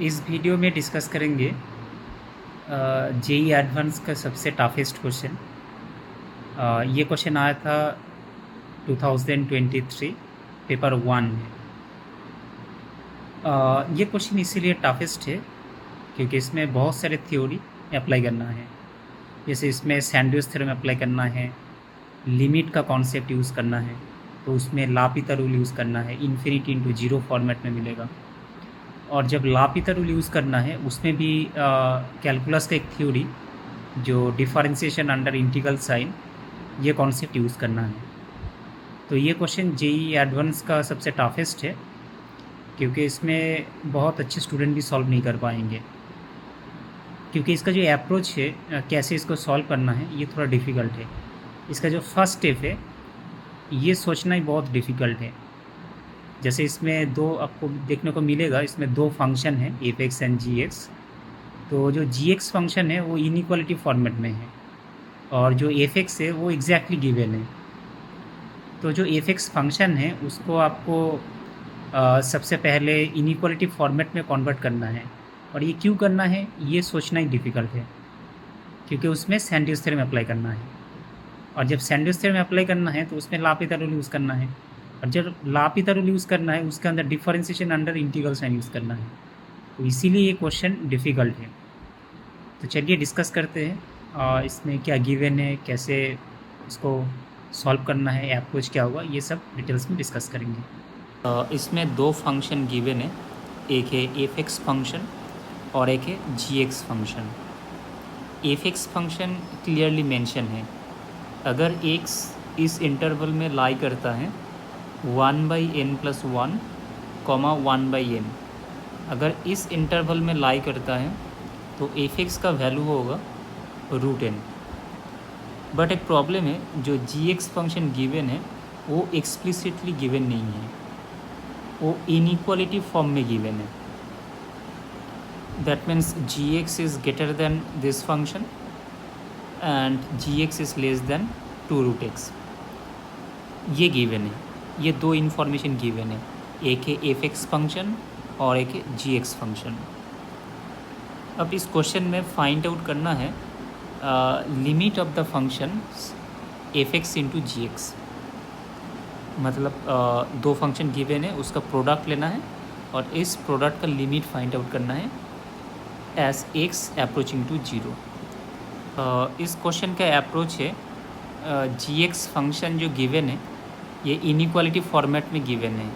इस वीडियो में डिस्कस करेंगे जेई एडवांस का सबसे टफेस्ट क्वेश्चन। ये क्वेश्चन आया था 2023 पेपर 1 में। ये क्वेश्चन इसीलिए टफेस्ट है क्योंकि इसमें बहुत सारे थ्योरी अप्लाई करना है। जैसे इसमें सैंडविच थ्योरम अप्लाई करना है, लिमिट का कॉन्सेप्ट यूज़ करना है, तो उसमें लापिता रूल यूज़ करना है, इन्फिनिटी इंटू जीरो फॉर्मेट में मिलेगा। और जब लापिता रूल यूज़ करना है उसमें भी कैलकुलस का एक थ्योरी जो डिफरेंशिएशन अंडर इंटीग्रल साइन, ये कॉन्सेप्ट यूज़ करना है। तो ये क्वेश्चन जेई एडवांस का सबसे टफेस्ट है क्योंकि इसमें बहुत अच्छे स्टूडेंट भी सॉल्व नहीं कर पाएंगे, क्योंकि इसका जो अप्रोच है कैसे इसको सॉल्व करना है ये थोड़ा डिफ़िकल्ट है। इसका जो फर्स्ट स्टेप है ये सोचना ही बहुत डिफ़िकल्ट है। जैसे इसमें दो आपको देखने को मिलेगा, इसमें दो फंक्शन है f x and g x. तो जो जी एक्स फंक्शन है वो इनइक्वालिटी फॉर्मेट में है और जो एफ एक्स है वो एग्जैक्टली गिवन है। तो जो एफ एक्स फंक्शन है उसको आपको सबसे पहले इनइक्वालिटी फॉर्मेट में कन्वर्ट करना है, और ये क्यों करना है ये सोचना ही डिफ़िकल्ट है क्योंकि उसमें सैंडविच थ्योरम अप्लाई करना है। और जब सैंडविच थ्योरम अप्लाई करना है तो उसमें लापिता रूल यूज़ करना है, और जब लापिता रूल यूज़ करना है उसके अंदर differentiation under integral sign use करना है। तो इसीलिए ये क्वेश्चन डिफ़िकल्ट है। तो चलिए डिस्कस करते हैं इसमें क्या गिवन है, कैसे इसको सॉल्व करना है, अप्रोच क्या होगा, ये सब डिटेल्स में डिस्कस करेंगे। इसमें दो फंक्शन गिवन है, एक है एफ एक्स फंक्शन और एक है G X function. F X function clearly mention है, अगर एक्स इस इंटरवल में लाई करता है 1/n+1, 1/n, अगर इस इंटरवल में लाई करता है तो एफ एक्स का वैल्यू होगा √n। बट एक प्रॉब्लम है, जो जी एक्स फंक्शन गिवन है वो एक्सप्लिसिटली गिवन नहीं है, वो इनइक्वालिटी फॉर्म में गिवन है। That means g x is greater than this function and g x is less than 2√x, ये गिवन है। ये दो इन्फॉर्मेशन गिवन है, एक है एफ एक्स फंक्शन और एक है जी एक्स फंक्शन। अब इस क्वेश्चन में फाइंड आउट करना है limit of the function F x into g x. मतलब दो फंक्शन गिवन है, उसका प्रोडक्ट लेना है और इस प्रोडक्ट का लिमिट फाइंड आउट करना है एज एक्स अप्रोचिंग टू 0। इस क्वेश्चन का अप्रोच है, जी एक्स फंक्शन जो गिवन है ये इनइक्वालिटी फॉर्मेट में गिवन है,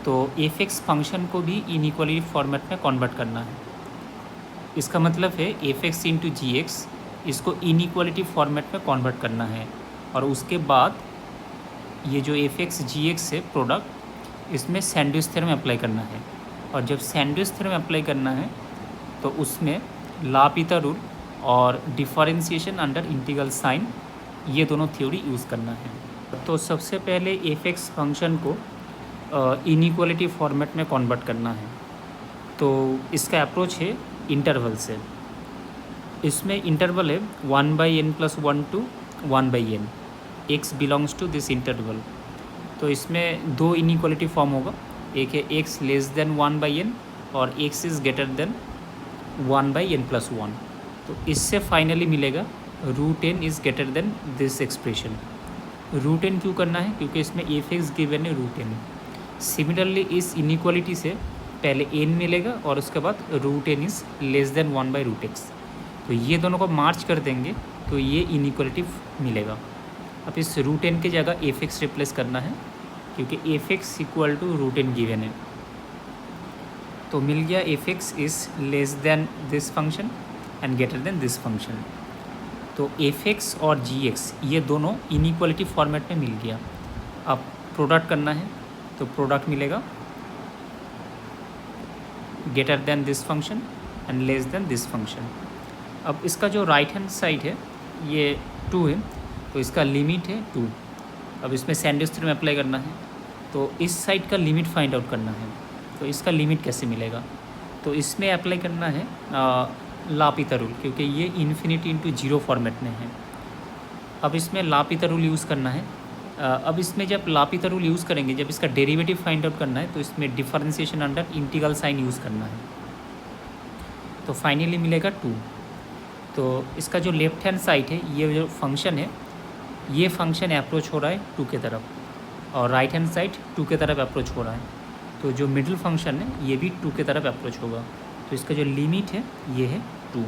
तो एफ एक्स फंक्शन को भी इनइक्वालिटी फॉर्मेट में कन्वर्ट करना है। इसका मतलब है f x into g x, इसको इनइक्वालिटी फॉर्मेट में कन्वर्ट करना है, और उसके बाद ये जो एफ एक्स जी एक्स है प्रोडक्ट, इसमें सैंडविच थ्योरम अप्लाई करना है। और जब सैंडविच थ्योरम अप्लाई करना है तो उसमें लापिता रूल और डिफरेंशिएशन अंडर इंटीग्रल साइन, ये दोनों थ्योरी यूज़ करना है। तो सबसे पहले एफ एक्स फंक्शन को इनइक्वालिटी फॉर्मेट में कन्वर्ट करना है। तो इसका अप्रोच है इंटरवल से। इसमें इंटरवल है 1/n+1 to 1/n, x belongs to this interval. तो इसमें दो इनइक्वालिटी फॉर्म होगा, एक है x लेस देन 1/n और x is greater then 1/n+1। तो इससे फाइनली मिलेगा √n is greater than this expression. √n क्यों करना है, क्योंकि इसमें एफ एक्स गिवन है √n। सिमिलरली इस इनइक्वालिटी से पहले n मिलेगा और उसके बाद √n is less then 1/√x। तो ये दोनों को मार्च कर देंगे तो ये इनइक्वालिटी मिलेगा। अब इस √n की जगह एफ एक्स रिप्लेस करना है क्योंकि f x equal to √n given है। तो मिल गया f x is less than this function and greater than this function. तो एफ एक्स और जी एक्स ये दोनों इनइक्वालिटी फॉर्मेट में मिल गया। अब प्रोडक्ट करना है तो प्रोडक्ट मिलेगा greater than this function and less than this function. अब इसका जो राइट हैंड साइड है ये 2 है, तो इसका लिमिट है 2। अब इसमें सैंडविच थ्योरम अप्लाई करना है, तो इस साइड का लिमिट फाइंड आउट करना है। तो इसका लिमिट कैसे मिलेगा, तो इसमें अप्लाई करना है लापिता रूल, क्योंकि ये इन्फिनिटी इंटू 0 फॉर्मेट में है। अब इसमें लापिता रूल यूज़ करना है, अब इसमें जब लापिता रूल यूज़ करेंगे, जब इसका डेरिवेटिव फाइंड आउट करना है तो इसमें differentiation under integral sign use करना है। तो फाइनली मिलेगा 2। तो इसका जो लेफ्ट हैंड साइड है, ये जो फंक्शन है, ये फंक्शन अप्रोच हो रहा है 2 के तरफ, और राइट हैंड साइड 2 के तरफ अप्रोच हो रहा है। तो जो मिडिल फंक्शन है ये भी 2 के तरफ अप्रोच होगा। तो इसका जो लिमिट है ये है 2।